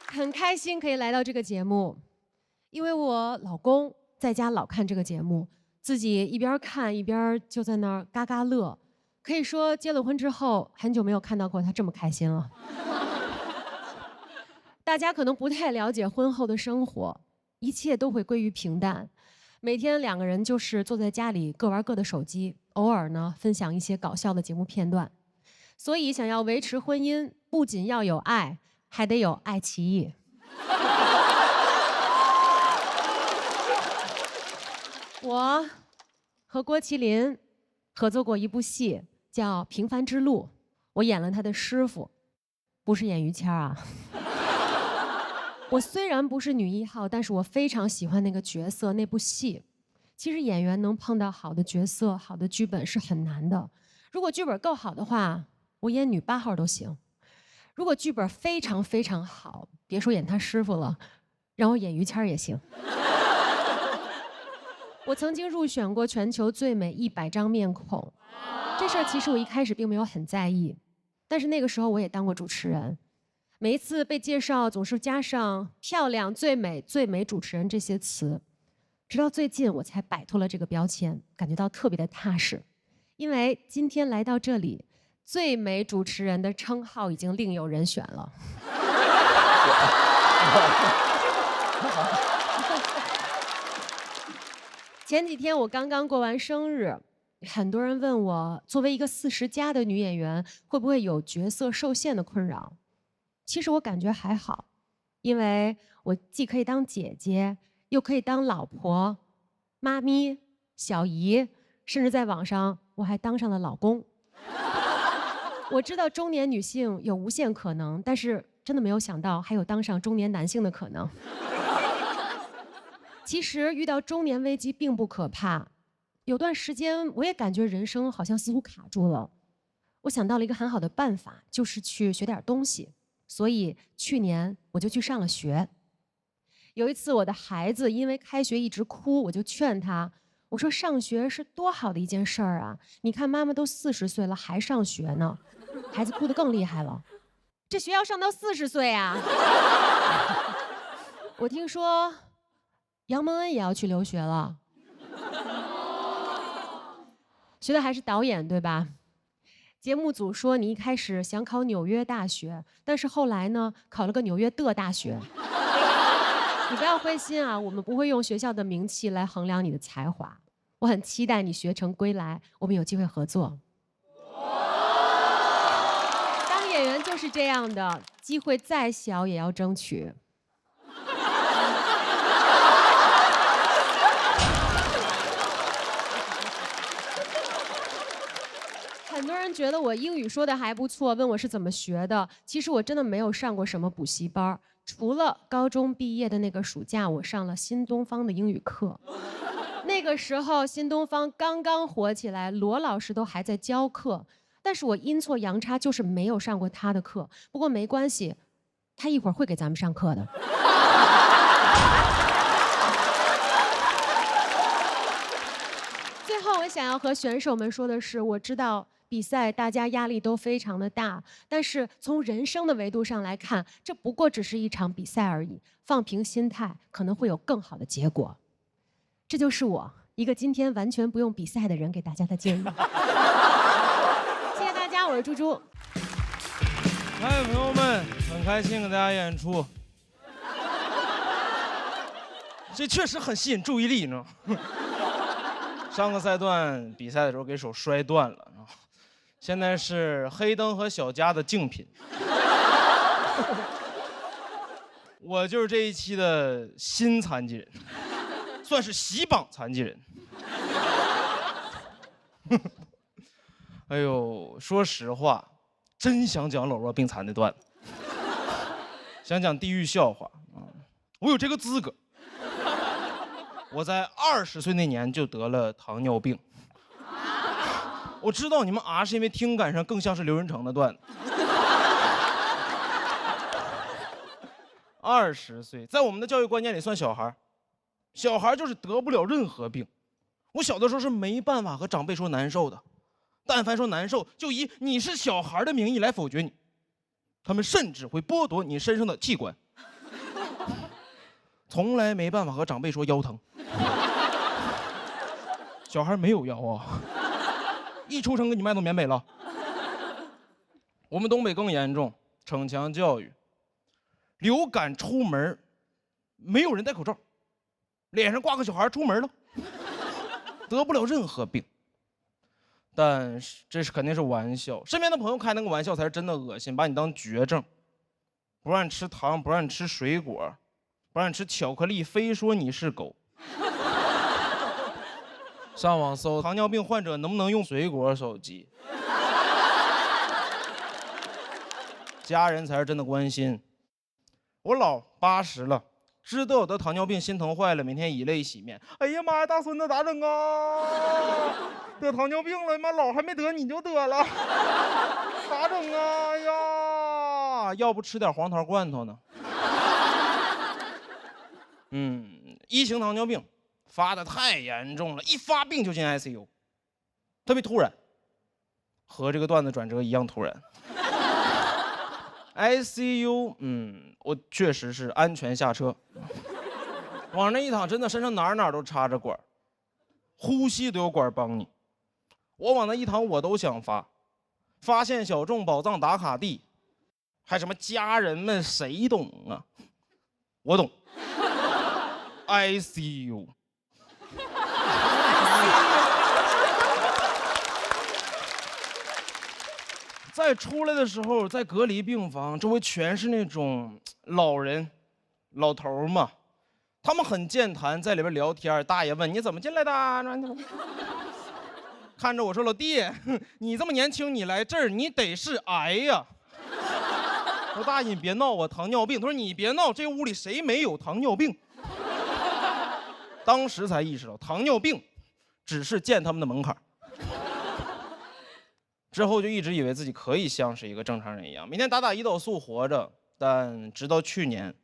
很开心可以来到这个节目，因为我老公在家老看这个节目，自己一边看一边就在那儿嘎嘎乐。可以说结了婚之后，很久没有看到过他这么开心了。大家可能不太了解婚后的生活，一切都会归于平淡。每天两个人就是坐在家里各玩各的手机，偶尔呢分享一些搞笑的节目片段。所以想要维持婚姻，不仅要有爱，还得有爱奇艺。我和郭麒麟合作过一部戏，叫《平凡之路》，我演了他的师傅，不是演于谦啊。我虽然不是女一号，但是我非常喜欢那个角色，那部戏。其实演员能碰到好的角色、好的剧本是很难的。如果剧本够好的话，我演女8号都行。如果剧本非常非常好，别说演他师傅了，让我演于谦也行。我曾经入选过全球最美100张面孔，这事儿其实我一开始并没有很在意，但是那个时候我也当过主持人，每一次被介绍总是加上漂亮、最美、最美主持人这些词，直到最近我才摆脱了这个标签，感觉到特别的踏实，因为今天来到这里，最美主持人的称号已经另有人选了。前几天我刚刚过完生日，很多人问我，作为一个40+的女演员，会不会有角色受限的困扰？其实我感觉还好，因为我既可以当姐姐，又可以当老婆、妈咪、小姨，甚至在网上我还当上了老公。我知道中年女性有无限可能，但是真的没有想到还有当上中年男性的可能。其实遇到中年危机并不可怕，有段时间我也感觉人生好像似乎卡住了。我想到了一个很好的办法，就是去学点东西。所以去年我就去上了学。有一次我的孩子因为开学一直哭，我就劝他，我说上学是多好的一件事儿啊！你看妈妈都40岁了还上学呢，孩子哭得更厉害了。这学要上到40岁啊！我听说杨蒙恩也要去留学了，学的还是导演对吧？节目组说你一开始想考纽约大学，但是后来呢，考了个纽约的大学。你不要灰心啊，我们不会用学校的名气来衡量你的才华。我很期待你学成归来，我们有机会合作。当演员就是这样的，机会再小也要争取。很多人觉得我英语说的还不错，问我是怎么学的。其实我真的没有上过什么补习班，除了高中毕业的那个暑假，我上了新东方的英语课。那个时候新东方刚刚火起来，罗老师都还在教课，但是我阴错阳差就是没有上过他的课。不过没关系，他一会儿会给咱们上课的。最后我想要和选手们说的是，我知道比赛大家压力都非常的大，但是从人生的维度上来看，这不过只是一场比赛而已，放平心态可能会有更好的结果。这就是我一个今天完全不用比赛的人给大家的建议。谢谢大家，我是猪猪。嗨，朋友们，很开心给大家演出，这确实很吸引注意力，你知道吗？上个赛段比赛的时候给手摔断了，现在是黑灯和小佳的竞品。我就是这一期的新残疾人，算是喜榜残疾人。哎呦，说实话，真想讲老弱病残的段子，想讲地狱笑话啊，我有这个资格。我在20岁那年就得了糖尿病。我知道你们是因为听感上更像是刘仁成的段子。20岁，在我们的教育观念里算小孩，小孩就是得不了任何病。我小的时候是没办法和长辈说难受的，但凡说难受，就以你是小孩的名义来否决你。他们甚至会剥夺你身上的器官，从来没办法和长辈说腰疼。小孩没有腰啊，一出生给你卖到缅北了。我们东北更严重，逞强教育，流感出门没有人戴口罩，脸上挂个小孩出门了，得不了任何病。但是这是肯定是玩笑，身边的朋友开那个玩笑才是真的恶心，把你当绝症，不让你吃糖，不让你吃水果，不让你吃巧克力，非说你是狗。上网搜糖尿病患者能不能用水果手机，家人才是真的关心。我老80了，知道我得糖尿病，心疼坏了，每天以泪洗面。哎呀妈呀，大孙子咋整啊？得糖尿病了，妈老还没得你就得了，咋整啊？哎呀，要不吃点黄桃罐头呢？1型糖尿病发的太严重了，一发病就进 ICU， 特别突然，和这个段子转折一样突然。ICU， 我确实是安全下车，往那一躺，真的身上哪儿都插着管，呼吸都有管帮你。我往那一躺，我都想发现小众宝藏打卡地，还什么家人们谁懂啊？我懂。ICU。再出来的时候，在隔离病房，周围全是那种老人、老头嘛，他们很健谈，在里边聊天。大爷问你怎么进来的，看着我说老弟，你这么年轻，你来这儿，你得是癌呀。我说大爷你别闹，我糖尿病。他说你别闹，这屋里谁没有糖尿病？当时才意识到，糖尿病只是见他们的门槛。之后就一直以为自己可以像是一个正常人一样，每天打胰岛素活着。但直到去年，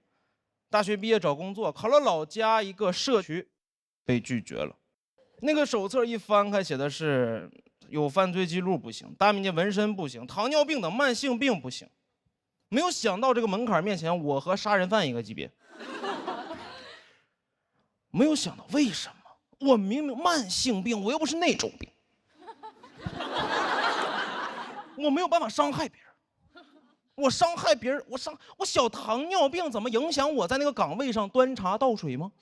大学毕业找工作，考了老家一个社区，被拒绝了。那个手册一翻开，写的是有犯罪记录不行，大面积纹身不行，糖尿病等慢性病不行。没有想到这个门槛面前，我和杀人犯一个级别。没有想到为什么我明明慢性病，我又不是那种病。我没有办法伤害别人，我伤害别人，我小糖尿病怎么影响我在那个岗位上端茶倒水吗？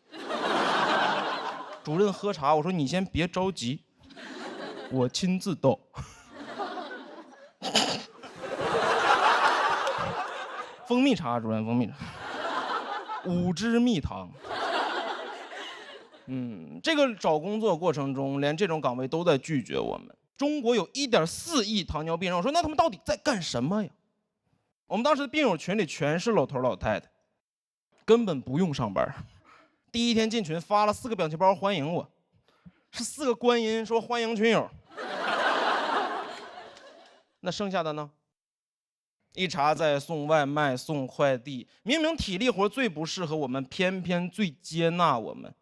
主任喝茶，我说你先别着急，我亲自倒。蜂蜜茶，主任，蜂蜜茶，5支蜜糖。这个找工作过程中，连这种岗位都在拒绝我们。中国有1.4亿糖尿病人，我说那他们到底在干什么呀？我们当时的病友群里全是老头老太太，根本不用上班。第一天进群发了4个表情包欢迎我，是4个观音说欢迎群友。那剩下的呢？一查在送外卖送快递，明明体力活最不适合我们，偏偏最接纳我们。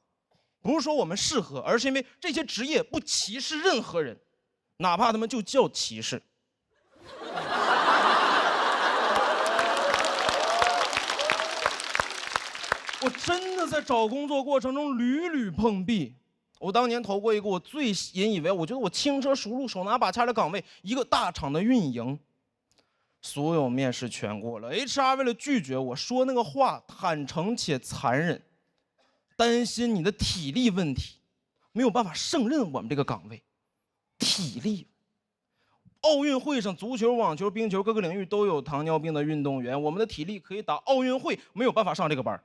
不是说我们适合，而是因为这些职业不歧视任何人，哪怕他们就叫歧视。我真的在找工作过程中屡屡碰壁。我当年投过一个我最引以为我觉得我轻车熟路、手拿把掐的岗位，一个大厂的运营。所有面试全过了 ，HR 为了拒绝我说那个话坦诚且残忍，担心你的体力问题，没有办法胜任我们这个岗位。体力，奥运会上足球、网球、冰球各个领域都有糖尿病的运动员，我们的体力可以打奥运会，没有办法上这个班，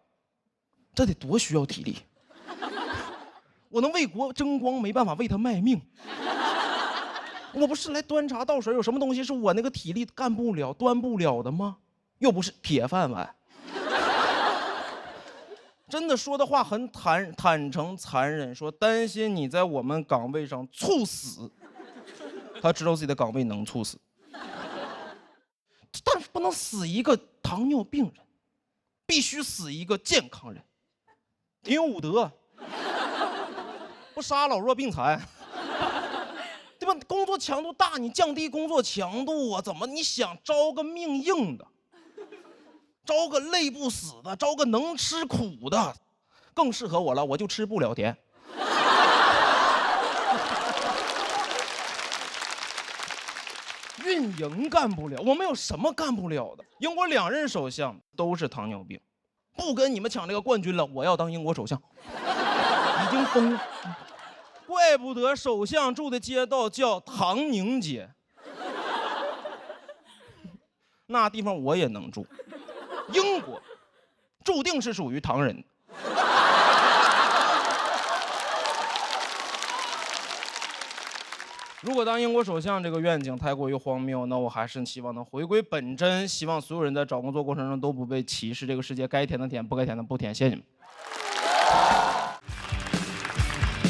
这得多需要体力！我能为国争光，没办法为他卖命。我不是来端茶倒水，有什么东西是我那个体力干不了、端不了的吗？又不是铁饭碗。真的说的话很坦诚残忍，说担心你在我们岗位上猝死。他知道自己的岗位能猝死，但是不能死一个糖尿病人，必须死一个健康人，得有武德，不杀老弱病残，对吧？工作作强度大，你降低工作强度啊？怎么你想招个命硬的，招个累不死的，招个能吃苦的，更适合我了，我就吃不了甜。运营干不了，我们有什么干不了的？英国2任首相都是糖尿病，不跟你们抢这个冠军了，我要当英国首相，已经疯了。怪不得首相住的街道叫唐宁街，那地方我也能住。英国注定是属于唐人。如果当英国首相这个愿景太过于荒谬，那我还是希望能回归本真，希望所有人在找工作过程中都不被歧视，这个世界该填的填，不该填的不填。谢谢你们。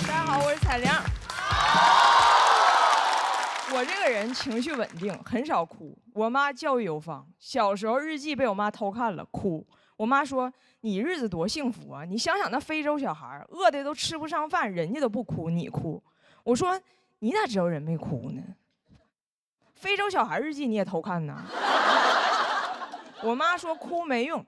大家好，我是彩亮。我这个人情绪稳定，很少哭。我妈教育有方，小时候日记被我妈偷看了，哭。我妈说：“你日子多幸福啊！你想想那非洲小孩，饿的都吃不上饭，人家都不哭，你哭。”我说：“你咋知道人没哭呢？非洲小孩日记你也偷看呢？”我妈说：“哭没用，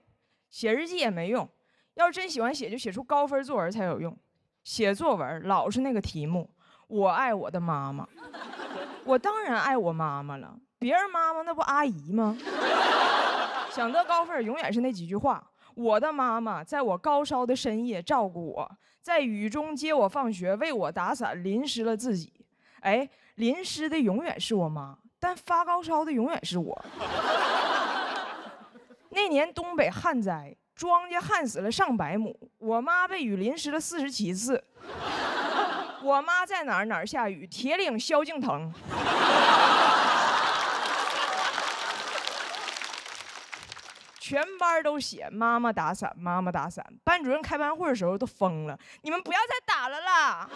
写日记也没用，要是真喜欢写，就写出高分作文才有用。写作文老是那个题目，我爱我的妈妈。我当然爱我妈妈了，别人妈妈那不阿姨吗？想得高分永远是那几句话。我的妈妈在我高烧的深夜照顾我，在雨中接我放学，为我打伞，淋湿了自己。哎，淋湿的永远是我妈，但发高烧的永远是我。那年东北旱灾，庄稼旱死了上百亩，我妈被雨淋湿了47次。我妈在哪儿哪儿下雨，铁岭萧敬腾。全班都写妈妈打伞，妈妈打伞。班主任开班会的时候都疯了，你们不要再打了啦！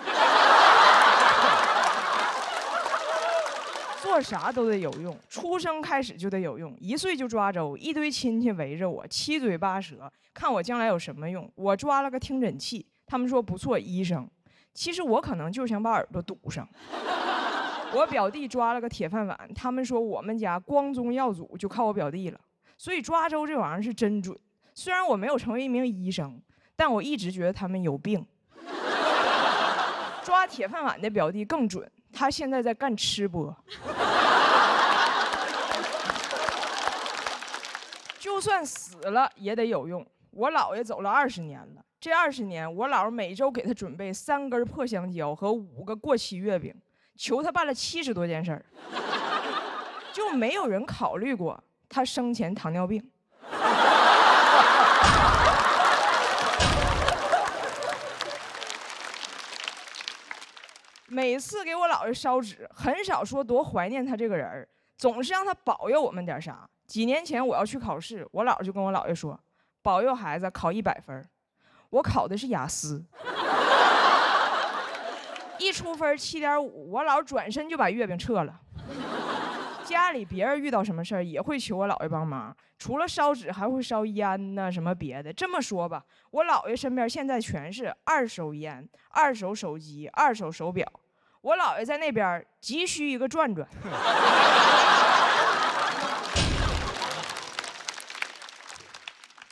做啥都得有用，出生开始就得有用。1岁就抓周，一堆亲戚围着我，七嘴八舌，看我将来有什么用。我抓了个听诊器，他们说不错，医生。其实我可能就是想把耳朵堵上。我表弟抓了个铁饭碗，他们说我们家光宗耀祖就靠我表弟了。所以抓周这玩意儿是真准。虽然我没有成为一名医生，但我一直觉得他们有病。抓铁饭碗的表弟更准，他现在在干吃播。就算死了也得有用。我姥爷走了20年了，这20年我姥每周给他准备3根破香蕉和5个过期月饼，求他办了70多件事儿，就没有人考虑过他生前糖尿病。每次给我姥爷烧纸，很少说多怀念他这个人儿，总是让他保佑我们点啥。几年前我要去考试，我姥就跟我姥爷说，保佑孩子考100分。我考的是雅思，一出分7.5，我姥转身就把月饼撤了。家里别人遇到什么事儿也会求我姥爷帮忙，除了烧纸还会烧烟呐，什么别的。这么说吧，我姥爷身边现在全是2手烟、2手手机、2手手表。我姥爷在那边急需一个转转。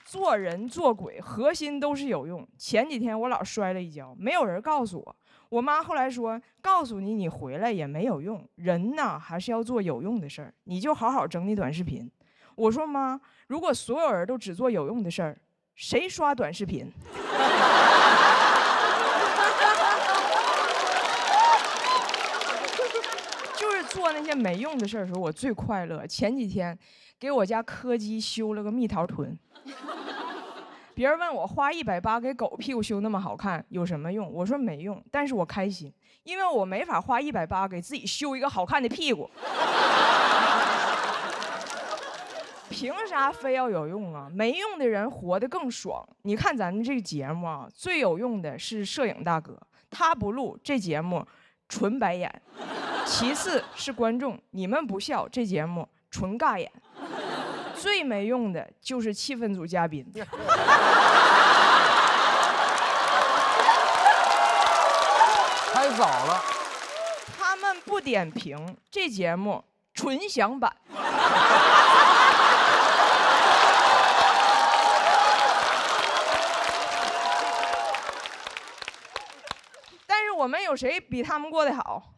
做人做鬼核心都是有用。前几天我姥摔了一跤，没有人告诉我。我妈后来说，告诉你你回来也没有用，人呢还是要做有用的事儿，你就好好整理短视频。我说妈，如果所有人都只做有用的事儿，谁刷短视频？就是做那些没用的事儿的时候，我最快乐。前几天给我家柯基修了个蜜桃臀。别人问我花180给狗屁股修那么好看有什么用？我说没用，但是我开心，因为我没法花180给自己修一个好看的屁股。凭啥非要有用啊？没用的人活得更爽。你看咱们这个节目啊，最有用的是摄影大哥，他不录这节目纯白眼。其次是观众，你们不笑这节目纯尬眼。最没用的就是气氛组嘉宾。太早了。他们们不点评，这节目纯享版。但是我们有谁比他们过得好？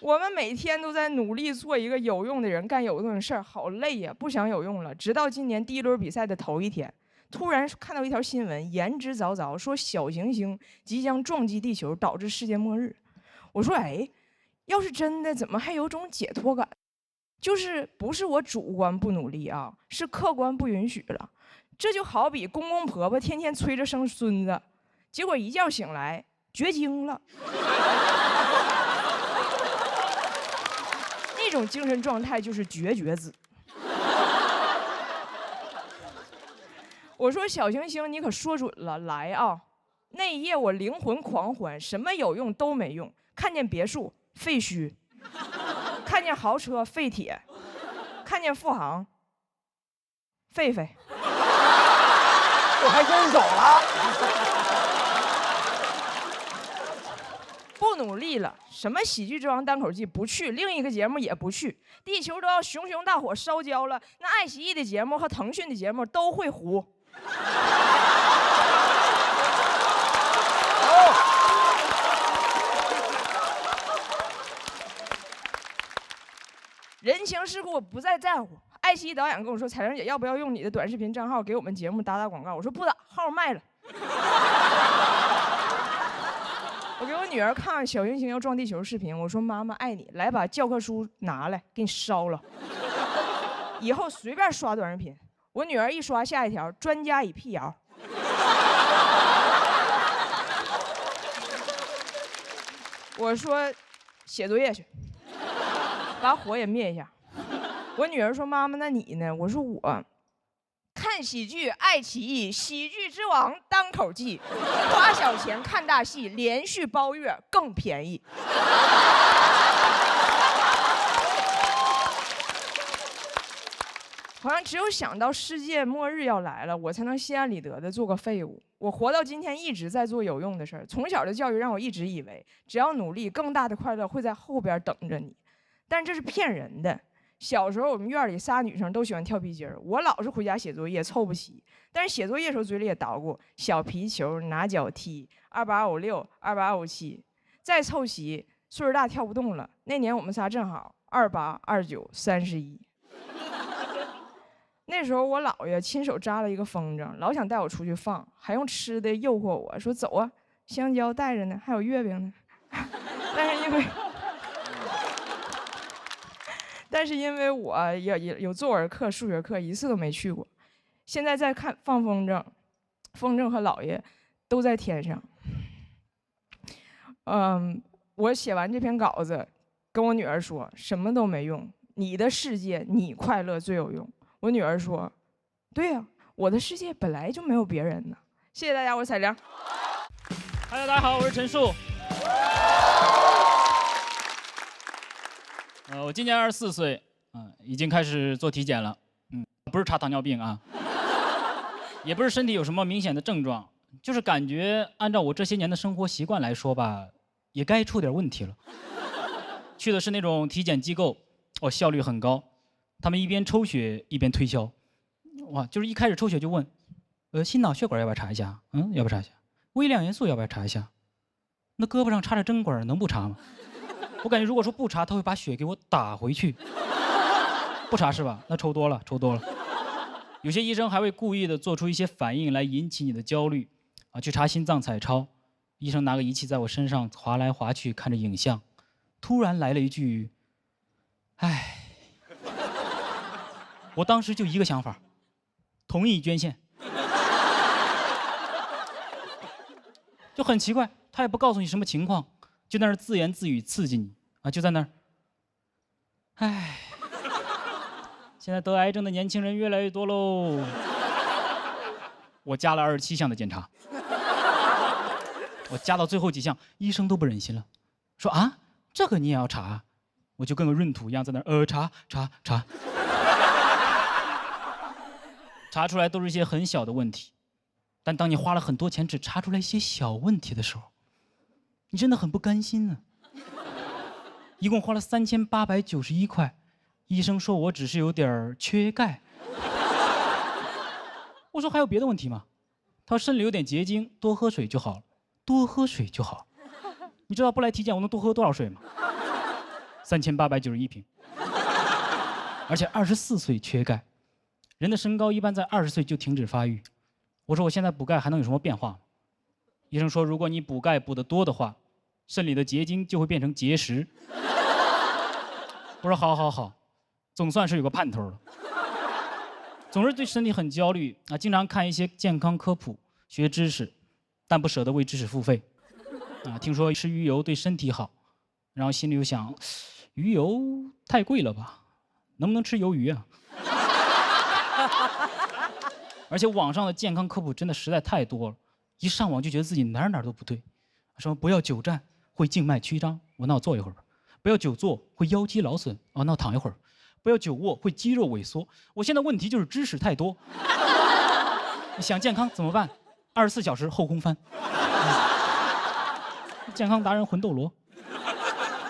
我们每天都在努力做一个有用的人，干有用的事儿，好累呀，不想有用了。直到今年第1轮比赛的头一天，突然看到一条新闻，言之凿凿说小行星即将撞击地球，导致世界末日。我说，哎，要是真的，怎么还有种解脱感？就是不是我主观不努力啊，是客观不允许了。这就好比公公婆婆天天催着生孙子，结果一觉醒来绝经了。那种精神状态就是绝子。我说小行星，你可说准了，来啊！那一夜我灵魂狂欢，什么有用都没用。看见别墅废墟，看见豪车废铁，看见富航狒狒。我还真走了。不努力了，什么喜剧之王单口季不去，另一个节目也不去，地球都要熊熊大火烧焦了，那爱奇艺的节目和腾讯的节目都会糊。人情世故不再在乎。爱奇艺导演跟我说：“彩玲姐，要不要用你的短视频账号给我们节目打广告？”我说：“不打，号卖了。”我给我女儿看小行星要撞地球视频，我说：“妈妈爱你，来把教科书拿来，给你烧了。以后随便刷短视频。”我女儿一刷，下一条：专家已辟谣。我说：“写作业去，把火也灭一下。”我女儿说：“妈妈，那你呢？”我说：“我看喜剧，爱奇艺喜剧之王单口季，花小钱看大戏，连续包月更便宜。”好像只有想到世界末日要来了，我才能心安理得的做个废物。我活到今天一直在做有用的事儿。从小的教育让我一直以为，只要努力，更大的快乐会在后边等着你。但这是骗人的。小时候我们院里仨女生都喜欢跳皮筋儿，我老是回家写作业凑不齐。但是写作业的时候嘴里也捣鼓小皮球、拿脚踢、2856、2857，再凑齐，岁数大跳不动了。那年我们仨正好28、29、31。那时候我姥爷亲手扎了一个风筝，老想带我出去放，还用吃的诱惑我说：“走啊，香蕉带着呢，还有月饼呢。”但是因为我有作文课、数学课，一次都没去过。现在在看放风筝，风筝和姥爷都在天上。我写完这篇稿子，跟我女儿说，什么都没用，你的世界你快乐最有用。我女儿说：“对呀，我的世界本来就没有别人呢。”谢谢大家，我是彩玲。Hello， 大家好，我是陈树。我今年24岁，已经开始做体检了，不是查糖尿病啊，也不是身体有什么明显的症状，就是感觉按照我这些年的生活习惯来说吧，也该出点问题了。去的是那种体检机构，效率很高。他们一边抽血一边推销，哇，就是一开始抽血就问，心脑血管要不要查一下？要不要查一下？微量元素要不要查一下？那胳膊上插着针管能不查吗？我感觉如果说不查，他会把血给我打回去。不查是吧？那抽多了，抽多了。有些医生还会故意的做出一些反应来引起你的焦虑，去查心脏彩超，医生拿个仪器在我身上划来划去，看着影像，突然来了一句，唉。我当时就一个想法，同意捐献。就很奇怪，他也不告诉你什么情况，就在那儿自言自语刺激你就在那儿。唉，现在得癌症的年轻人越来越多喽。我加了27项的检查，我加到最后几项，医生都不忍心了，说啊，这个你也要查？我就跟个闰土一样在那儿查。查出来都是一些很小的问题，但当你花了很多钱只查出来一些小问题的时候，你真的很不甘心呢。一共花了3891块。医生说我只是有点缺钙。我说还有别的问题吗？他说肾里有点结晶，多喝水就好了。多喝水就好。你知道不来体检我能多喝多少水吗？3891瓶。而且24岁缺钙，人的身高一般在20岁就停止发育。我说我现在补钙还能有什么变化吗？医生说如果你补钙补得多的话，肾里的结晶就会变成结石。我说好好好，总算是有个盼头了。总是对身体很焦虑啊，经常看一些健康科普，学知识，但不舍得为知识付费。啊，听说吃鱼油对身体好，然后心里又想，鱼油太贵了吧，能不能吃鱿鱼啊？而且网上的健康科普真的实在太多了，一上网就觉得自己哪儿都不对。什么不要久站会静脉曲张，那我坐一会儿吧；不要久坐会腰肌劳损，那我躺一会儿；不要久卧会肌肉萎缩。我现在问题就是知识太多。想健康怎么办？24小时后空翻。健康达人魂斗罗。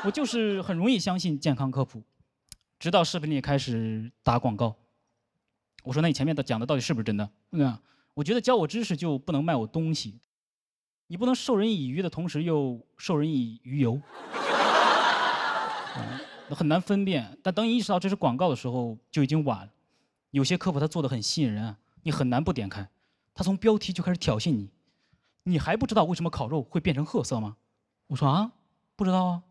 我就是很容易相信健康科普，直到视频里开始打广告。我说那你前面讲的到底是不是真的？我觉得教我知识就不能卖我东西，你不能授人以鱼的同时又授人以鱼油。很难分辨，但等你意识到这是广告的时候就已经晚了。有些科普它做的很吸引人啊，你很难不点开。他从标题就开始挑衅你，你还不知道为什么烤肉会变成褐色吗？我说啊，不知道啊，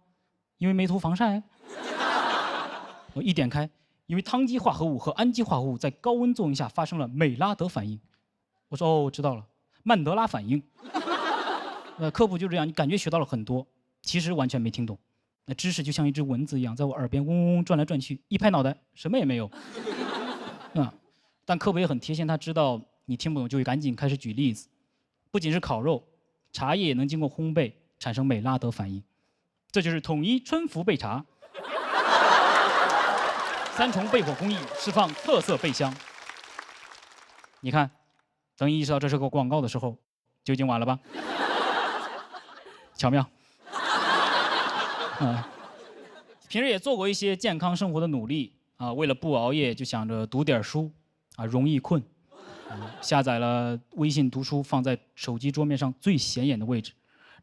因为没涂防晒。我一点开，因为羟基化合物和氨基化合物在高温作用下发生了美拉德反应。我说哦，我知道了，曼德拉反应。科普就这样，你感觉学到了很多，其实完全没听懂。那知识就像一只蚊子一样，在我耳边嗡嗡嗡转来转去，一拍脑袋，什么也没有。但科普也很贴心，他知道你听不懂，就会赶紧开始举例子。不仅是烤肉，茶叶也能经过烘焙产生美拉德反应，这就是统一春福焙茶。3重焙火工艺释放特色焙香。你看，等你意识到这是个广告的时候，就已经晚了吧？巧妙。平时也做过一些健康生活的努力啊，为了不熬夜，就想着读点书啊，容易困。下载了微信读书，放在手机桌面上最显眼的位置，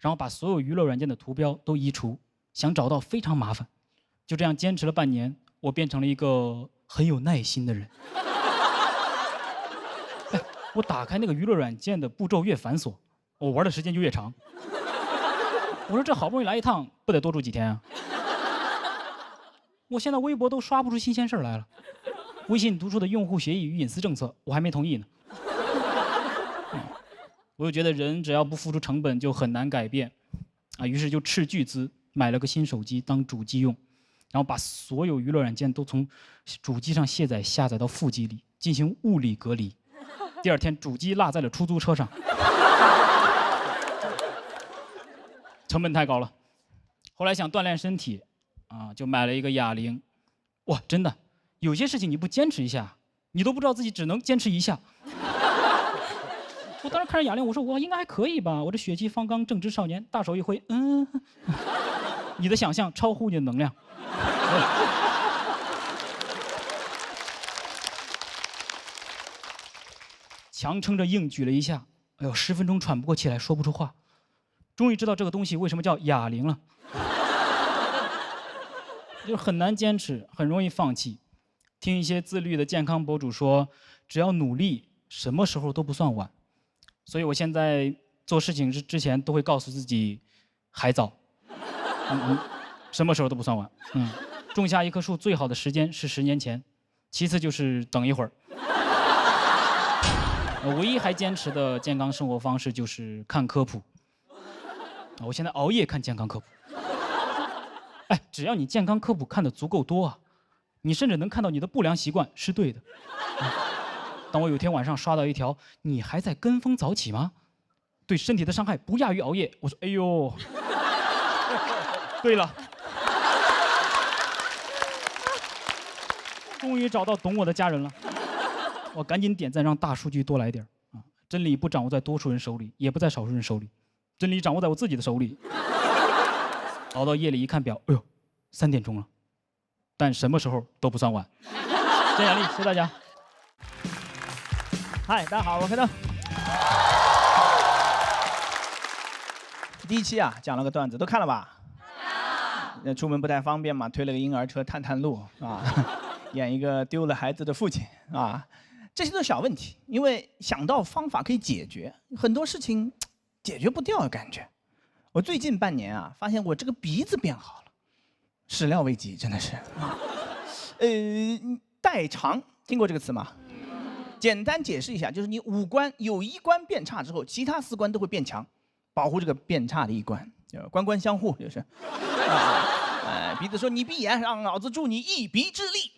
然后把所有娱乐软件的图标都移除，想找到非常麻烦。就这样坚持了半年，我变成了一个很有耐心的人。我打开那个娱乐软件的步骤越繁琐，我玩的时间就越长。我说这好不容易来一趟，不得多住几天啊？我现在微博都刷不出新鲜事儿来了。微信读书的用户协议与隐私政策，我还没同意呢。我又觉得人只要不付出成本，就很难改变，于是就斥巨资买了个新手机当主机用，然后把所有娱乐软件都从主机上下载到副机里，进行物理隔离。第二天，主机落在了出租车上。成本太高了，后来想锻炼身体，就买了一个哑铃。哇，真的，有些事情你不坚持一下，你都不知道自己只能坚持一下。我当时看着哑铃，我说我应该还可以吧，我这血气方刚，正值少年，大手一挥，你的想象超乎你的能量。强撑着硬举了一下，哎呦，10分钟喘不过气来，说不出话。终于知道这个东西为什么叫哑铃了。就是很难坚持，很容易放弃。听一些自律的健康博主说，只要努力，什么时候都不算晚。所以我现在做事情之前都会告诉自己，还早，什么时候都不算晚。种下一棵树最好的时间是10年前，其次就是等一会儿。唯一还坚持的健康生活方式就是看科普。我现在熬夜看健康科普。只要你健康科普看得足够多啊，你甚至能看到你的不良习惯是对的。当我有天晚上刷到一条“你还在跟风早起吗？对身体的伤害不亚于熬夜”，我说：“哎呦，对了，终于找到懂我的家人了。”我赶紧点赞，让大数据多来点啊！真理不掌握在多数人手里，也不在少数人手里，真理掌握在我自己的手里。熬到夜里一看表，哎呦3点钟了，但什么时候都不算晚。见雅丽，谢谢大家。嗨，大家好，我开灯。第一期啊，讲了个段子，都看了吧？那出门不太方便嘛，推了个婴儿车探探路啊，演一个丢了孩子的父亲啊，这些都是小问题，因为想到方法可以解决，很多事情解决不掉的感觉。我最近半年啊，发现我这个鼻子变好了，始料未及，真的是啊。代偿听过这个词吗？简单解释一下，就是你五官有一关变差之后，其他4关都会变强，保护这个变差的一关，官官相护就是。鼻子说你闭眼，让老子助你一鼻之力。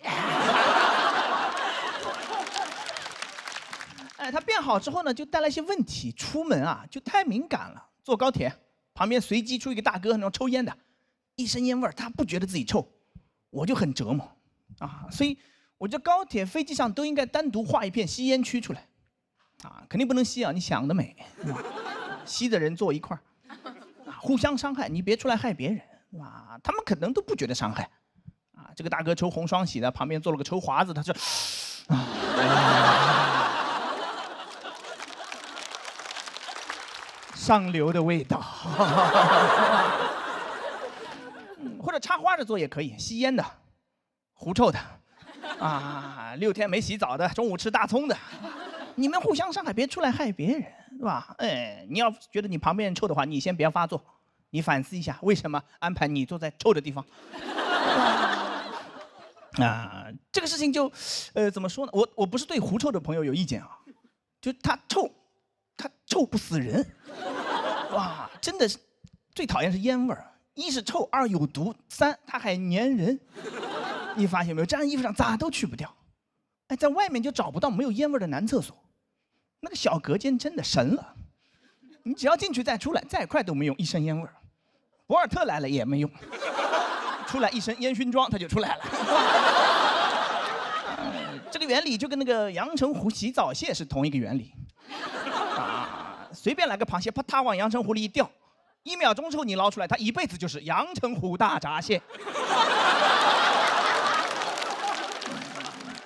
他变好之后呢，就带来一些问题，出门啊就太敏感了。坐高铁旁边随机出一个大哥，那种抽烟的，一身烟味儿，他不觉得自己臭，我就很折磨啊。所以我觉得高铁、飞机上都应该单独划一片吸烟区出来，啊，肯定不能吸啊！你想得美，吸的人坐一块儿，互相伤害，你别出来害别人，啊，他们可能都不觉得伤害，啊，这个大哥抽红双喜的，旁边坐了个抽华子，他说，上流的味道，或者插花的坐也可以，吸烟的，狐臭的。啊，6天没洗澡的，中午吃大葱的，你们互相伤害，别出来害别人，是吧？哎，你要觉得你旁边人臭的话，你先别发作，你反思一下，为什么安排你坐在臭的地方？啊，这个事情就，怎么说呢？我不是对狐臭的朋友有意见啊，就他臭不死人，哇，真的是最讨厌是烟味儿，一是臭，二有毒，三它还粘人。你发现没有？粘衣服上咋都去不掉。哎，在外面就找不到没有烟味的男厕所，那个小隔间真的神了。你只要进去再出来，再快都没用，一身烟味。博尔特来了也没用，出来一身烟熏妆他就出来了。这个原理就跟那个阳澄湖洗澡蟹是同一个原理。啊，随便来个螃蟹，啪嗒往阳澄湖里一掉，1秒钟之后你捞出来，它一辈子就是阳澄湖大闸蟹。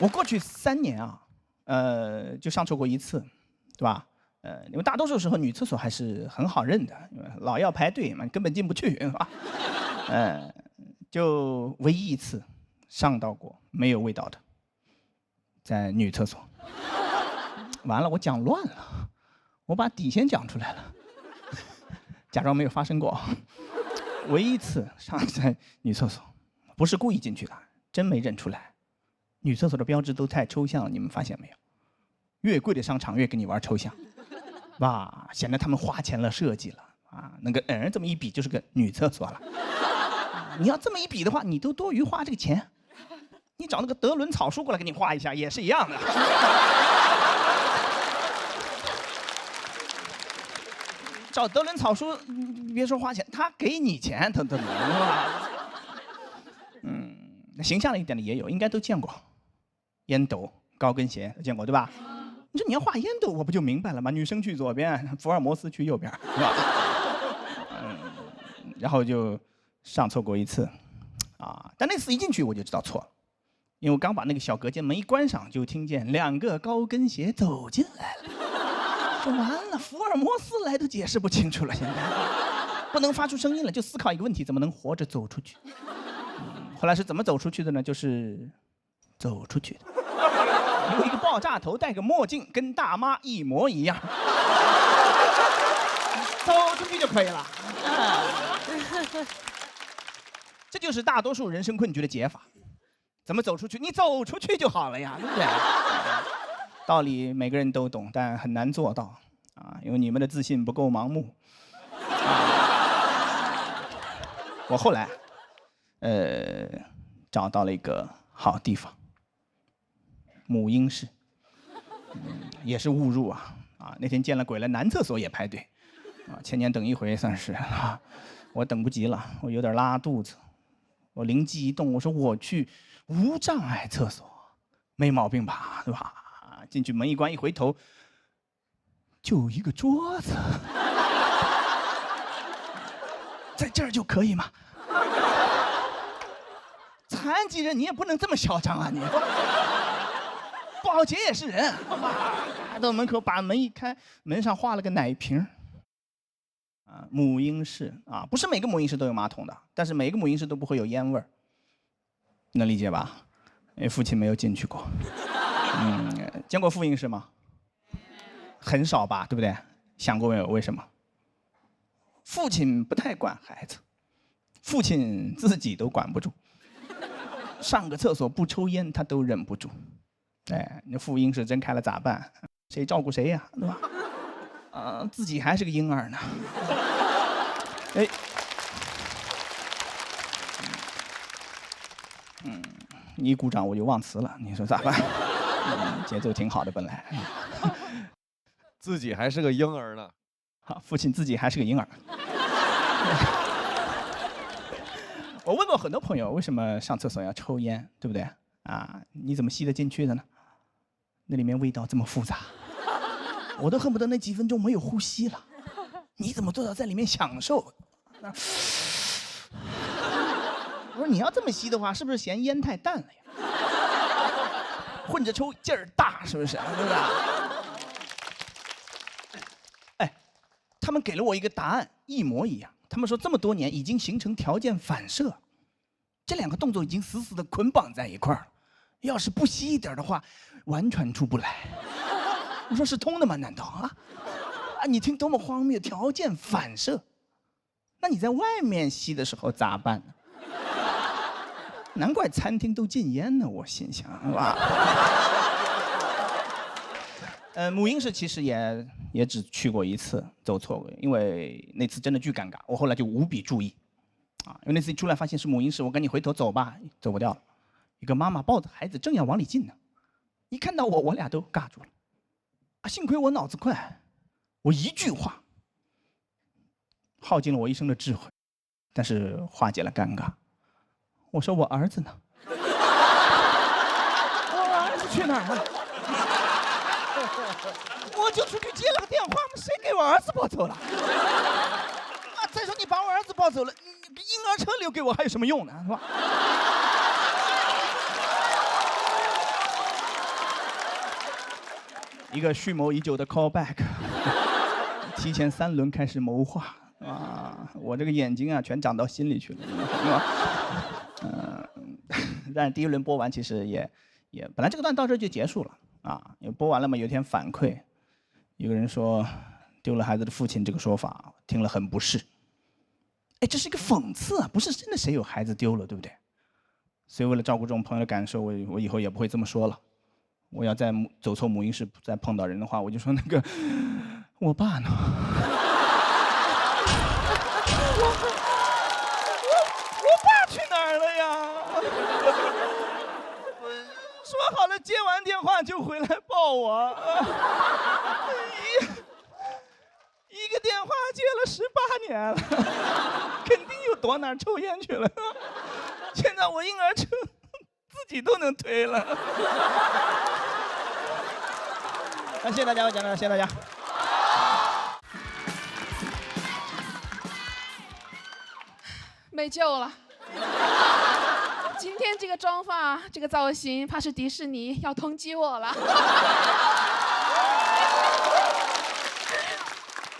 我过去3年啊，就上厕过1次，对吧？因为大多数时候女厕所还是很好认的，老要排队嘛，根本进不去，是吧？就唯一一次上到过没有味道的，在女厕所。完了，我讲乱了，我把底线讲出来了，假装没有发生过。唯一一次上在女厕所，不是故意进去的，真没认出来。女厕所的标志都太抽象了，你们发现没有？越贵的商场越跟你玩抽象，哇，显得他们花钱了设计了啊。那个这么一比就是个女厕所了。你要这么一比的话，你都多余花这个钱，你找那个德伦草书过来给你画一下也是一样的。找德伦草书，别说花钱，他给你钱，他能吧？形象一点的也有，应该都见过。烟斗、高跟鞋见过对吧？你说你要画烟斗，我不就明白了吗？女生去左边，福尔摩斯去右边，是吧？然后就上错过1次，啊！但那次一进去我就知道错了，因为我刚把那个小隔间门一关上，就听见2个高跟鞋走进来了。说完了，福尔摩斯来都解释不清楚了，现在不能发出声音了，就思考一个问题：怎么能活着走出去？后来是怎么走出去的呢？就是走出去的。有一个爆炸头，戴个墨镜，跟大妈一模一样。走出去就可以了。这就是大多数人生困局的解法。怎么走出去？你走出去就好了呀，对不对？道理每个人都懂，但很难做到啊，因为你们的自信不够盲目。我后来，找到了一个好地方，母婴室，也是误入啊！那天见了鬼了，男厕所也排队，千年等一回算是啊，我等不及了，我有点拉肚子，我灵机一动，我说我去无障碍厕所，没毛病吧，对吧？进去门一关，一回头，就一个桌子，在这儿就可以吗？残疾人你也不能这么嚣张啊！你保洁也是人，来到门口把门一开，门上画了个奶瓶。母婴室啊，不是每个母婴室都有马桶的，但是每个母婴室都不会有烟味儿，能理解吧？因为父亲没有进去过。见过妇婴室吗？很少吧，对不对？想过没有为什么？父亲不太管孩子，父亲自己都管不住，上个厕所不抽烟他都忍不住。哎，那妇婴室真开了咋办？谁照顾谁呀，对吧？自己还是个婴儿呢。哎，你一鼓掌我就忘词了，你说咋办？节奏挺好的本来。自己还是个婴儿呢。好，父亲自己还是个婴儿。我问过很多朋友，为什么上厕所要抽烟，对不对？你怎么吸得进去的呢？那里面味道这么复杂，我都恨不得那几分钟没有呼吸了。你怎么做到在里面享受？我说你要这么吸的话，是不是嫌烟太淡了呀？混着抽劲儿大，是不是？对吧？哎，他们给了我一个答案，一模一样。他们说这么多年已经形成条件反射，这两个动作已经死死的捆绑在一块儿了。要是不吸一点的话，完全出不来。我说是通的吗？难道啊？你听多么荒谬！条件反射，那你在外面吸的时候咋办呢？难怪餐厅都禁烟呢，我心想，是吧？母婴室其实也只去过一次，走错过，因为那次真的巨尴尬，我后来就无比注意，因为那次一出来发现是母婴室，我赶紧回头走吧，走不掉了。一个妈妈抱着孩子正要往里进呢，一看到我俩都尬住了。幸亏我脑子快，我一句话耗尽了我一生的智慧，但是化解了尴尬。我说我儿子呢？我儿子去哪儿了？我就出去接了个电话，谁给我儿子抱走了？再说你把我儿子抱走了，你婴儿车留给我还有什么用呢？是吧？一个蓄谋已久的 callback， 提前3轮开始谋划我这个眼睛全长到心里去了。但第1轮播完，其实也本来这个段到这就结束了因为播完了嘛，有一天反馈，有个人说丢了孩子的父亲这个说法听了很不适。哎，这是一个讽刺不是真的谁有孩子丢了，对不对？所以为了照顾这种朋友的感受，我以后也不会这么说了。我要再走错母婴室再碰到人的话，我就说那个我爸呢？我爸去哪儿了呀？说好了接完电话就回来抱我，一个电话接了18年了，肯定有躲哪儿抽烟去了。现在我婴儿车自己都能推了。谢谢大家，我讲了，谢谢大家。没救了。今天这个妆发，这个造型，怕是迪士尼要通缉我了。我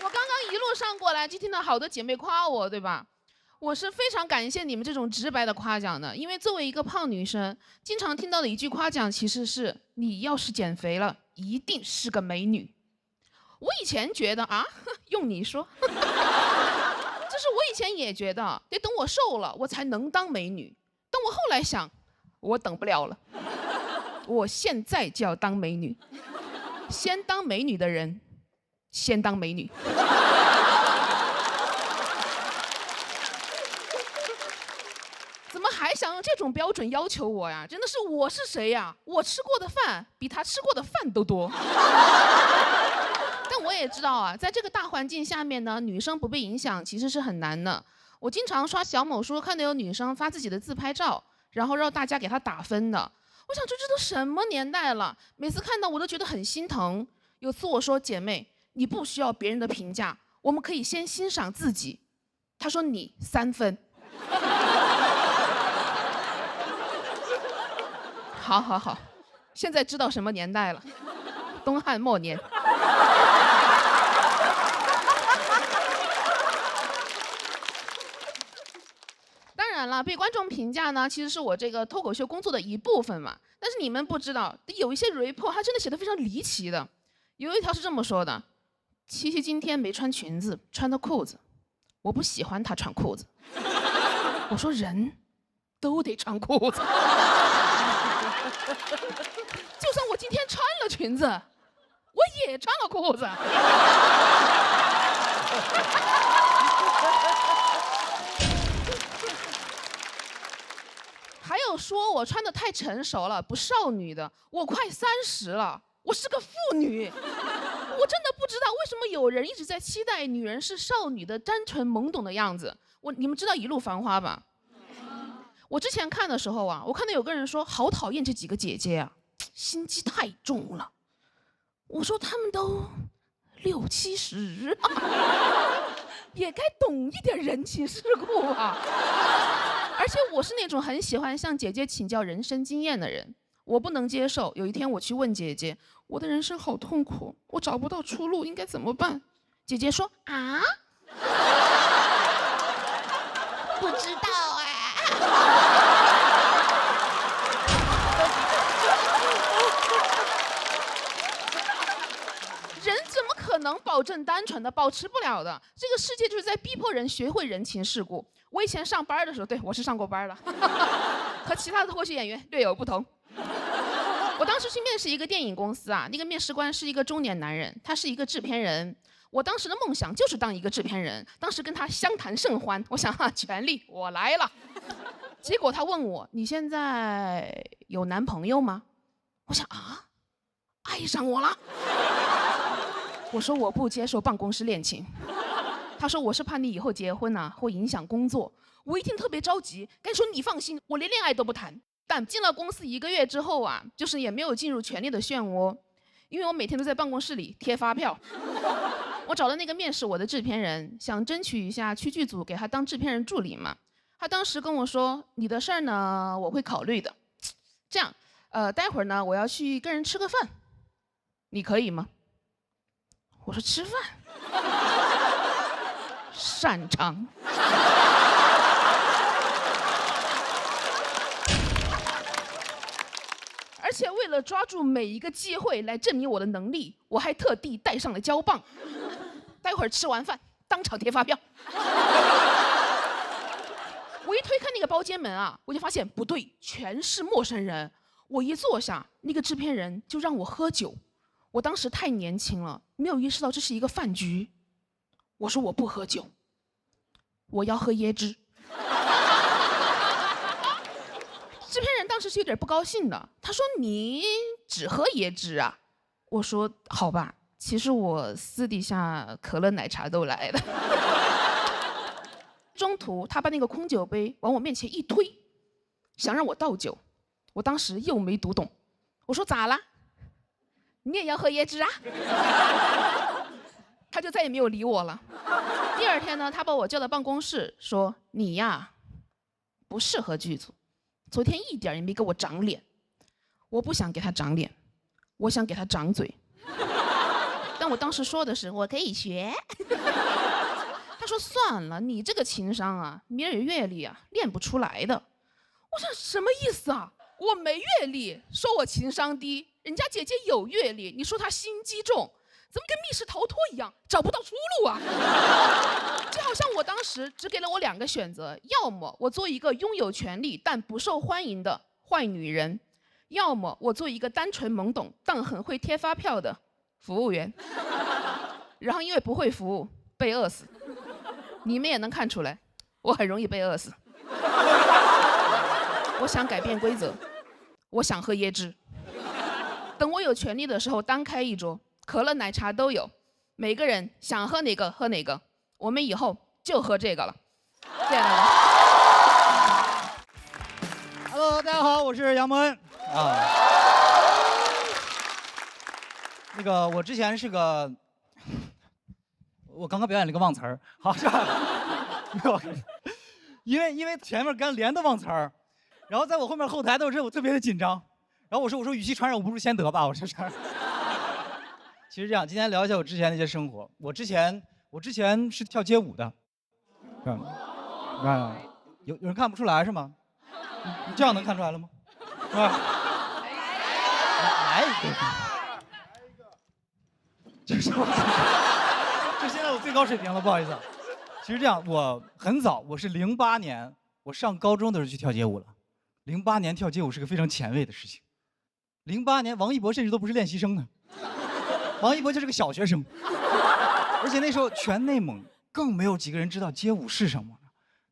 刚刚一路上过来，就听到好多姐妹夸我，对吧？我是非常感谢你们这种直白的夸奖的，因为作为一个胖女生，经常听到的一句夸奖其实是“你要是减肥了，一定是个美女”。我以前觉得用你说，就是我以前也觉得得等我瘦了，我才能当美女。但我后来想，我等不了了，我现在就要当美女。先当美女的人，先当美女。怎么还想用这种标准要求我呀？真的是我是谁呀？我吃过的饭比他吃过的饭都多。但我也知道在这个大环境下面呢，女生不被影响其实是很难的。我经常刷小某书，看到有女生发自己的自拍照，然后让大家给她打分的。我想这都什么年代了？每次看到我都觉得很心疼。有次我说姐妹，你不需要别人的评价，我们可以先欣赏自己。她说你3分。好好好，现在知道什么年代了，东汉末年。当然了，被观众评价呢，其实是我这个脱口秀工作的一部分嘛。但是你们不知道，有一些 report 它真的写的非常离奇的。有一条是这么说的：七夕今天没穿裙子，穿的裤子，我不喜欢她穿裤子。我说人都得穿裤子，就算我今天穿了裙子，我也穿了裤子。还有说我穿的太成熟了，不少女的。我快30了，我是个妇女。我真的不知道为什么有人一直在期待女人是少女的单纯懵懂的样子。你们知道《一路繁花》吧？我之前看的时候啊，我看到有个人说好讨厌这几个姐姐啊，心机太重了。我说她们都60、70了，也该懂一点人情世故吧。而且我是那种很喜欢向姐姐请教人生经验的人，我不能接受有一天我去问姐姐，我的人生好痛苦，我找不到出路，应该怎么办？姐姐说啊，不知道人怎么可能保证单纯的？保持不了的。这个世界就是在逼迫人学会人情世故。我以前上班的时候，对，我是上过班的，和其他的脱口秀演员略有不同。我当时去面试一个电影公司啊，那个面试官是一个中年男人，他是一个制片人。我当时的梦想就是当一个制片人，当时跟他相谈甚欢，我想权力我来了。结果他问我：“你现在有男朋友吗？”我想啊，爱上我了。我说我不接受办公室恋情。他说我是怕你以后结婚啊会影响工作。我一听特别着急，该说你放心，我连恋爱都不谈。但进了公司1个月之后啊，就是也没有进入权力的漩涡，因为我每天都在办公室里贴发票。我找了那个面试我的制片人，想争取一下去剧组给他当制片人助理嘛。他当时跟我说：“你的事儿呢，我会考虑的。这样，待会儿呢，我要去跟人吃个饭，你可以吗？”我说：“吃饭，擅长。”而且为了抓住每一个机会来证明我的能力，我还特地带上了胶棒。待会儿吃完饭，当场贴发票。我一推开那个包间门啊，我就发现不对，全是陌生人。我一坐下，那个制片人就让我喝酒。我当时太年轻了，没有意识到这是一个饭局。我说我不喝酒，我要喝椰汁。制片人当时是有点不高兴的，他说：“你只喝椰汁啊？”我说：“好吧，其实我私底下可乐奶茶都来的。”中途他把那个空酒杯往我面前一推，想让我倒酒。我当时又没读懂，我说：“咋啦？你也要喝椰汁啊？”他就再也没有理我了。第二天呢，他把我叫到办公室说：“你呀，不适合剧组。昨天一点也没给我长脸。”我不想给他长脸，我想给他长嘴。但我当时说的是我可以学。他说：“算了，你这个情商啊，没有阅历啊，练不出来的。”我想什么意思啊？我没阅历，说我情商低，人家姐姐有阅历，你说她心机重，怎么跟密室逃脱一样，找不到出路啊？就好像我当时只给了我2个选择，要么我做一个拥有权利但不受欢迎的坏女人，要么我做一个单纯懵懂但很会贴发票的服务员。然后因为不会服务，被饿死。你们也能看出来，我很容易被饿死。我想改变规则，我想喝椰汁。等我有权利的时候，单开一桌，可乐、奶茶都有，每个人想喝哪个喝哪个。我们以后就喝这个了。谢谢大家。Hello， 大家好，我是杨蒙恩啊。那个，我之前是个，我刚刚表演了一个忘词儿，好是吧？没有，因为前面刚连的忘词儿，然后在我后面后台的时候我特别的紧张，然后我说与其传染，我不如先得吧。我说这。其实这样，今天聊一下我之前的一些生活。我之前是跳街舞的，有人看不出来是吗？你这样能看出来了吗？是吧？来一个，这是现在我最高水平了，不好意思。其实这样，我很早，我是08年，我上高中的时候去跳街舞了。08年跳街舞是个非常前卫的事情。08年，王一博甚至都不是练习生呢，王一博就是个小学生。而且那时候全内蒙更没有几个人知道街舞是什么。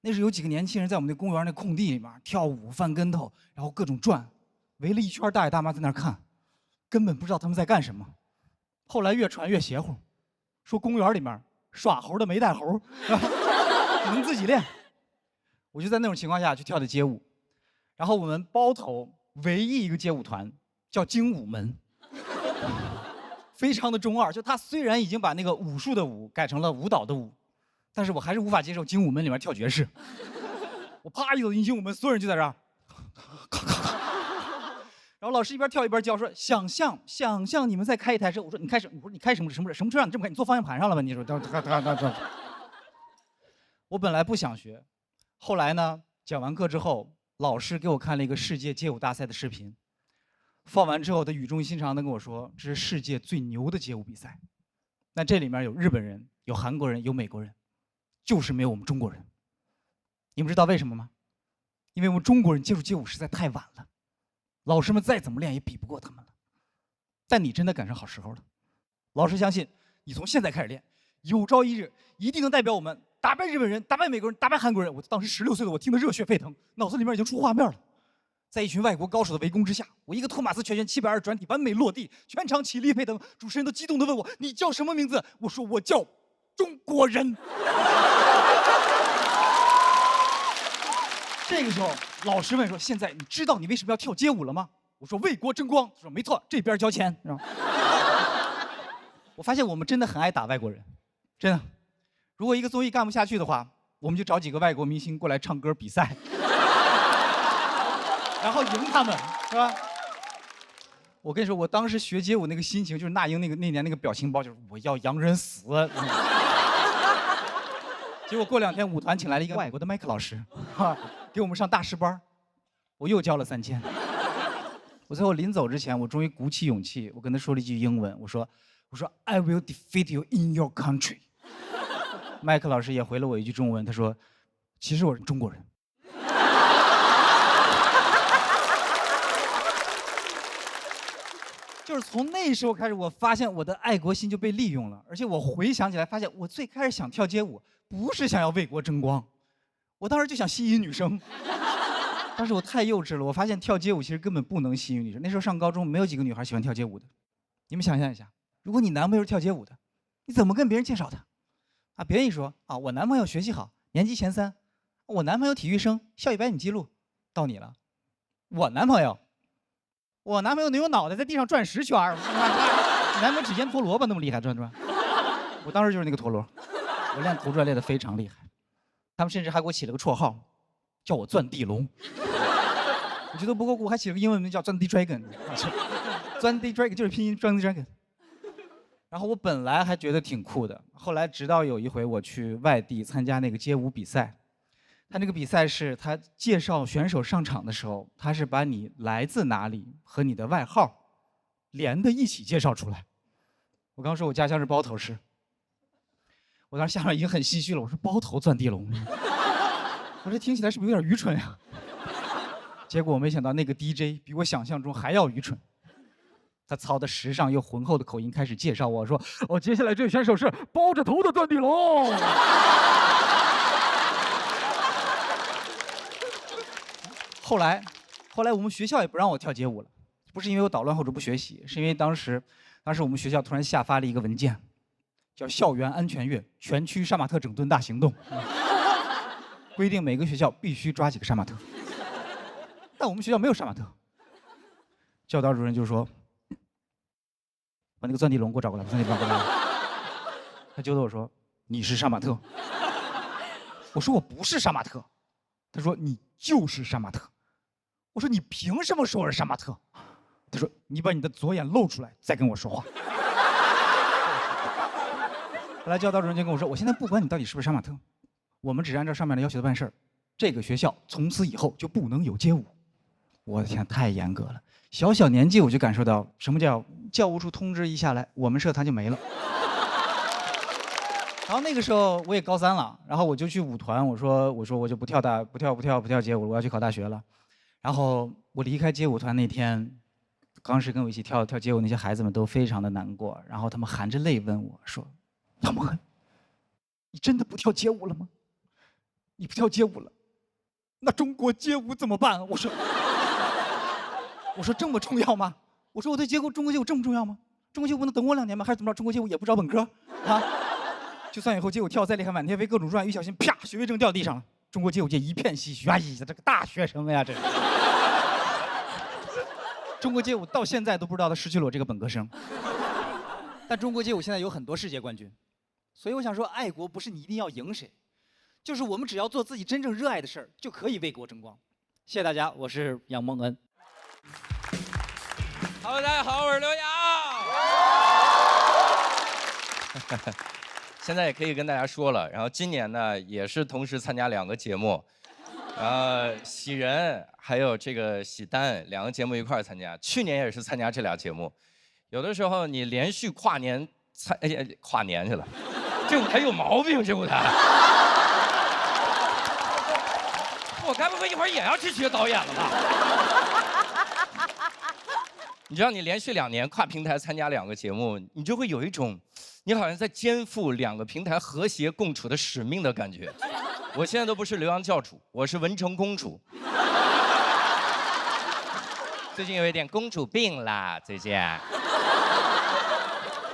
那时候有几个年轻人在我们那公园那空地里面跳舞、翻跟头，然后各种转，围了一圈大爷大妈在那儿看，根本不知道他们在干什么。后来越传越邪乎，说公园里面耍猴的没带猴，能自己练。我就在那种情况下去跳的街舞，然后我们包头唯一一个街舞团叫精武门，非常的中二。就他虽然已经把那个武术的武改成了舞蹈的舞，但是我还是无法接受精武门里面跳爵士。我啪一走进精武门，所有人就在这儿，然后老师一边跳一边教，说想象你们再开一台车。我说你开什么车让你这么开？你坐方向盘上了吧？你说我本来不想学，后来呢，讲完课之后，老师给我看了一个世界街舞大赛的视频，放完之后，他语重心长地跟我说，这是世界最牛的街舞比赛。那这里面有日本人，有韩国人，有美国人，就是没有我们中国人。你们知道为什么吗？因为我们中国人接触街舞实在太晚了，老师们再怎么练也比不过他们了。但你真的赶上好时候了，老师相信你从现在开始练，有朝一日一定能代表我们打败日本人，打败美国人，打败韩国人。我当时16岁的我听得热血沸腾，脑子里面已经出画面了。在一群外国高手的围攻之下，我一个托马斯全旋720转体完美落地，全场起立沸腾。主持人都激动地问我：“你叫什么名字？”我说：“我叫中国人。”这个时候，老师问说：“现在你知道你为什么要跳街舞了吗？”我说：“为国争光。”他说：“没错，这边交钱。”我发现我们真的很爱打外国人，真的。如果一个综艺干不下去的话，我们就找几个外国明星过来唱歌比赛。然后赢他们，是吧？我跟你说，我当时学街舞那个心情，就是那英那年那个表情包，就是我要洋人死。结果过2天，舞团请来了一个外国的麦克老师，给我们上大师班，我又交了3000。我最后临走之前，我终于鼓起勇气，我跟他说了一句英文，我说 I will defeat you in your country。麦克老师也回了我一句中文，他说，其实我是中国人。就是从那时候开始，我发现我的爱国心就被利用了，而且我回想起来，发现我最开始想跳街舞，不是想要为国争光，我当时就想吸引女生。但是我太幼稚了，我发现跳街舞其实根本不能吸引女生。那时候上高中，没有几个女孩喜欢跳街舞的。你们想象一下，如果你男朋友是跳街舞的，你怎么跟别人介绍他？啊，别人一说啊，我男朋友学习好，年级前3，我男朋友体育生，校100米记录，到你了，我男朋友能用脑袋在地上转10圈，你男朋友只腌陀螺吧，那么厉害转。我当时就是那个陀螺，我练头转练得非常厉害，他们甚至还给我起了个绰号，叫我钻地龙。我觉得不够酷，还起了个英文名叫钻地 dragon， 钻地 dragon 就是拼音钻地 dragon。然后我本来还觉得挺酷的，后来直到有一回我去外地参加那个街舞比赛，他那个比赛是他介绍选手上场的时候，他是把你来自哪里和你的外号连在一起介绍出来。我刚说我家乡是包头市，我当时下面已经很唏嘘了，我说包头钻地龙，我这听起来是不是有点愚蠢呀？结果我没想到那个 DJ 比我想象中还要愚蠢。他操的时尚又浑厚的口音开始介绍我说：“哦，接下来这位选手是包着头的钻地龙。”后来我们学校也不让我跳街舞了，不是因为我捣乱或者不学习，是因为当时我们学校突然下发了一个文件，叫《校园安全月全区杀马特整顿大行动》，规定每个学校必须抓几个杀马特。但我们学校没有杀马特，教导主任就说：“把那个钻地龙给我找过来，把钻地龙过来。”他揪着我说：“你是杀马特。”我说：“我不是杀马特。”他说：“你就是杀马特。”我说：“你凭什么说我是杀马特？”他说你把你的左眼露出来再跟我说话。后来教导主任就跟我说，我现在不管你到底是不是杀马特，我们只按照上面的要求办事儿。这个学校从此以后就不能有街舞。我的天，太严格了！小年纪我就感受到什么叫教务处通知一下来，我们社团就没了。然后那个时候我也高3了，然后我就去舞团，我说我就不跳街舞了，我要去考大学了。然后我离开街舞团那天，当时跟我一起跳街舞那些孩子们都非常的难过，然后他们含着泪问我说：“杨蒙恩，你真的不跳街舞了吗？你不跳街舞了，那中国街舞怎么办？”我说这么重要吗？我说我对中国街舞这么重要吗？中国街舞不能等我2年吗？还是怎么着？中国街舞也不招本科啊？就算以后街舞跳再厉害，满天飞各种转，一不小心啪，学位证掉地上了，中国街舞界一片唏嘘。哎呀，这个大学生呀，这是。中国街舞到现在都不知道他失去了我这个本科生。但中国街舞现在有很多世界冠军，所以我想说，爱国不是你一定要赢谁，就是我们只要做自己真正热爱的事儿，就可以为国争光。谢谢大家，我是杨蒙恩。Hello， 大家好，我是刘洋。现在也可以跟大家说了，然后今年呢也是同时参加2个节目，喜人还有这个喜单2个节目一块儿参加。去年也是参加这俩节目，有的时候你连续跨年去了，这舞台有毛病，这舞台。我该不会一会儿也要去学导演了吧？你知道，你连续2年跨平台参加2个节目，你就会有一种，你好像在肩负2个平台和谐共处的使命的感觉。我现在都不是刘洋教主，我是文成公主。最近有一点公主病啦，最近。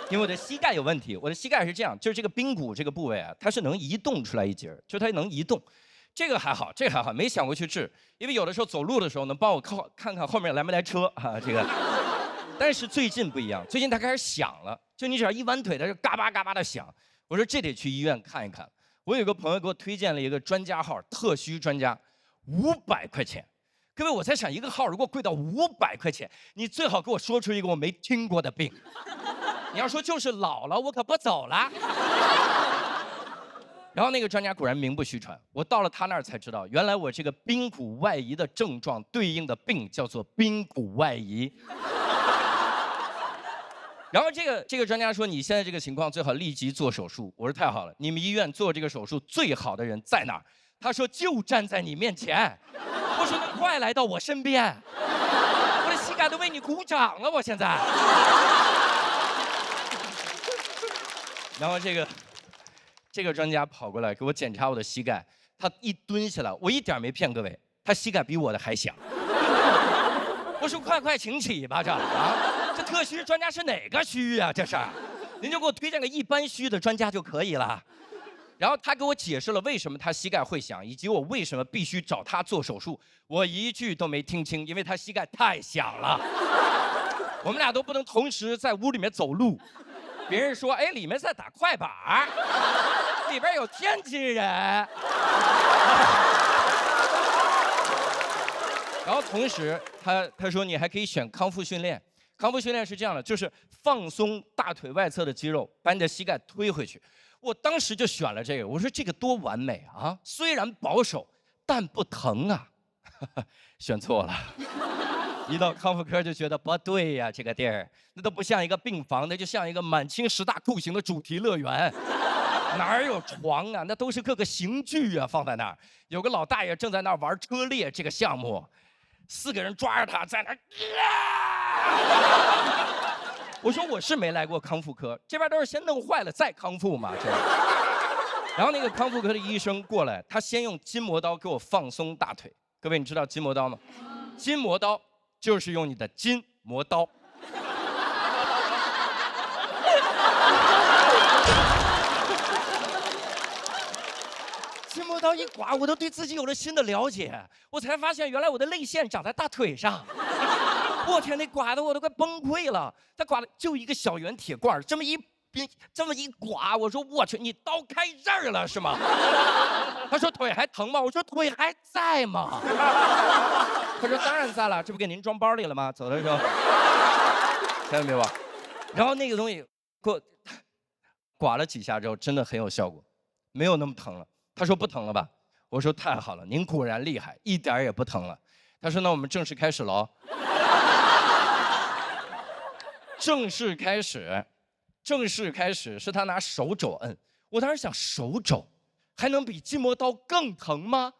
因为我的膝盖有问题，我的膝盖是这样，就是这个髌骨这个部位啊，它是能移动出来一节，就是它能移动。这个还好，没想过去治，因为有的时候走路的时候能帮我看看后面来没来车啊，这个。但是最近不一样，最近它开始响了，就你只要一弯腿，它就嘎巴嘎巴的响。我说这得去医院看一看。我有个朋友给我推荐了一个专家号，特需专家，500块钱。各位，我在想，一个号如果贵到500块钱，你最好给我说出一个我没听过的病。你要说就是老了，我可不走了。然后那个专家果然名不虚传，我到了他那儿才知道，原来我这个髌骨外移的症状对应的病叫做髌骨外移。然后这个专家说，你现在这个情况最好立即做手术。我说太好了，你们医院做这个手术最好的人在哪儿？他说就站在你面前。我说那快来到我身边，我的膝盖都为你鼓掌了，我现在。然后这个专家跑过来给我检查我的膝盖，他一蹲下来，我一点没骗各位，他膝盖比我的还响。我说快请起吧，这特需专家是哪个虚啊？这是，您就给我推荐个一般虚的专家就可以了。然后他给我解释了为什么他膝盖会响，以及我为什么必须找他做手术，我一句都没听清，因为他膝盖太响了。我们俩都不能同时在屋里面走路。别人说，哎，里面在打快板，里边有天津人。然后同时他说你还可以选康复训练，康复训练是这样的，就是放松大腿外侧的肌肉，把你的膝盖推回去。我当时就选了这个，我说这个多完美啊！虽然保守，但不疼啊。选错了。一到康复科就觉得不对呀，这个地儿那都不像一个病房，那就像一个满清10大酷刑的主题乐园，哪有床啊？那都是各个刑具啊，放在那儿。有个老大爷正在那儿玩车裂这个项目，4个人抓着他在那儿。我说我是没来过康复科，这边都是先弄坏了再康复嘛，这。然后那个康复科的医生过来，他先用筋膜刀给我放松大腿。各位，你知道筋膜刀吗？筋膜刀就是用你的筋磨刀。筋膜刀一刮，我都对自己有了新的了解，我才发现原来我的泪腺长在大腿上。我天，那刮的我都快崩溃了。他刮的就一个小圆铁罐，这么一刮，我说我去，你刀开这儿了是吗？他说腿还疼吗？我说腿还在吗？他说当然在了，这不给您装包里了吗？走的时候，千万别忘。然后那个东西给我刮了几下之后，真的很有效果，没有那么疼了。他说不疼了吧？我说太好了，您果然厉害，一点也不疼了。他说那我们正式开始喽。正式开始是他拿手肘摁，我当时想手肘还能比筋膜刀更疼吗？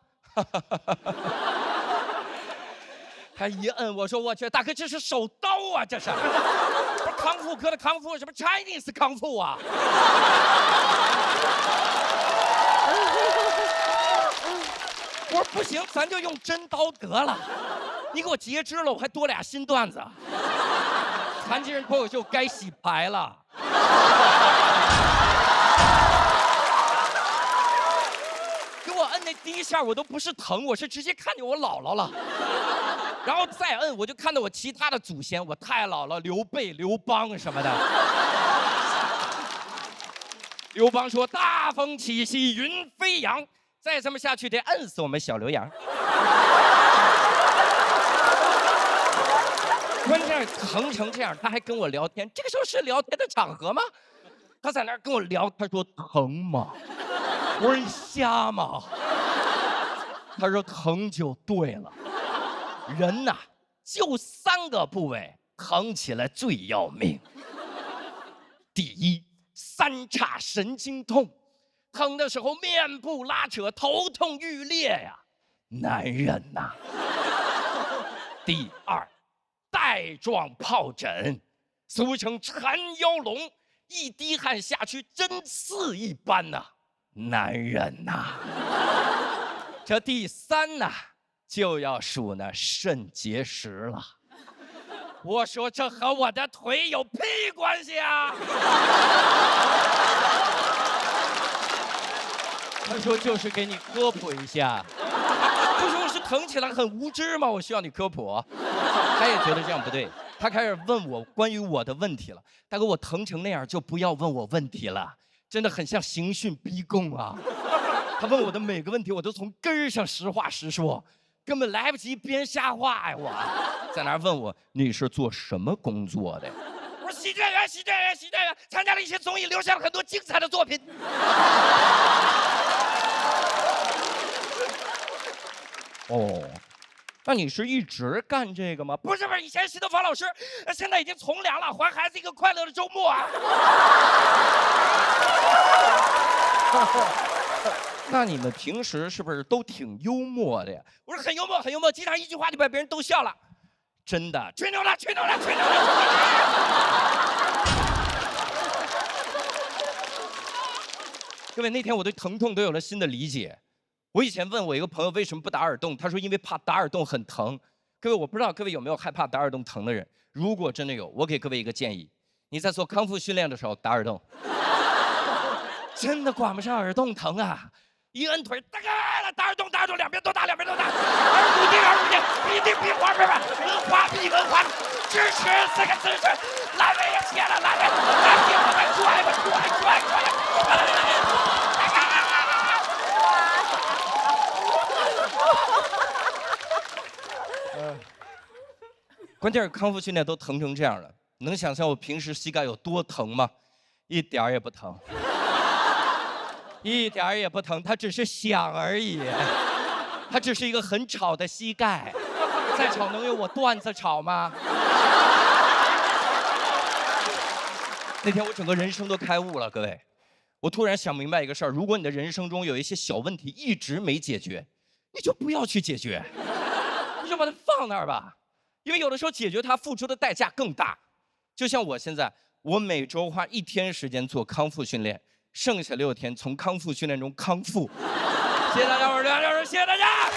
他一摁，我说我去，大哥这是手刀啊，这是，不是康复科的康复，什么 Chinese 康复啊？我说不行，咱就用真刀得了，你给我截肢了，我还多俩新段子。残疾人脱口秀该洗牌了。给我摁那第一下，我都不是疼，我是直接看见我姥姥了。然后再摁，我就看到我其他的祖先，我太姥姥刘备、刘邦什么的。刘邦说：“大风起兮云飞扬。”再这么下去，得摁死我们小刘洋。关键疼成这样，他还跟我聊天。这个时候是聊天的场合吗？他在那儿跟我聊，他说疼吗？我说你瞎吗？他说疼就对了。人呐，就3个部位疼起来最要命。第一，三叉神经痛，疼的时候面部拉扯，头痛欲裂呀，男人呐。第二，带状疱疹，俗称缠腰龙，一滴汗下去针刺一般呐，男人呐。这第3呐，就要数那肾结石了。我说这和我的腿有屁关系啊！他说就是给你科普一下。不说我是疼起来很无知吗？我需要你科普。他也觉得这样不对，他开始问我关于我的问题了。大哥，我疼成那样就不要问我问题了，真的很像刑讯逼供啊。他问我的每个问题，我都从根儿上实话实说，根本来不及编瞎话呀！我在那儿问我你是做什么工作的？我说喜剧演员，参加了一些综艺，留下了很多精彩的作品。哦，那你是一直干这个吗？不是，以前是新东方老师，现在已经从良了，还孩子一个快乐的周末啊。那你们平时是不是都挺幽默的呀？我说很幽默，经常一句话就把别人逗笑了。真的，吹牛了。各位，那天我对疼痛都有了新的理解。我以前问我一个朋友为什么不打耳洞，他说因为怕打耳洞很疼。各位，我不知道各位有没有害怕打耳洞疼的人，如果真的有，我给各位一个建议，你在做康复训练的时候打耳洞，真的管不上耳洞疼啊！一摁腿，打耳洞，两边都打，耳骨钉，必定比花文化，支持4个姿势，阑尾也切了，阑尾我们拽。关键是康复训练都疼成这样了，能想象我平时膝盖有多疼吗？一点儿也不疼。一点儿也不疼，它只是响而已，它只是一个很吵的膝盖，再吵能有我段子吵吗？那天我整个人生都开悟了，各位，我突然想明白一个事儿：如果你的人生中有一些小问题一直没解决，你就不要去解决，你就把它放那儿吧，因为有的时候解决它付出的代价更大。就像我现在，我每周花1天时间做康复训练。剩下6天从康复训练中康复。谢谢大家，我是梁教授，谢谢大家。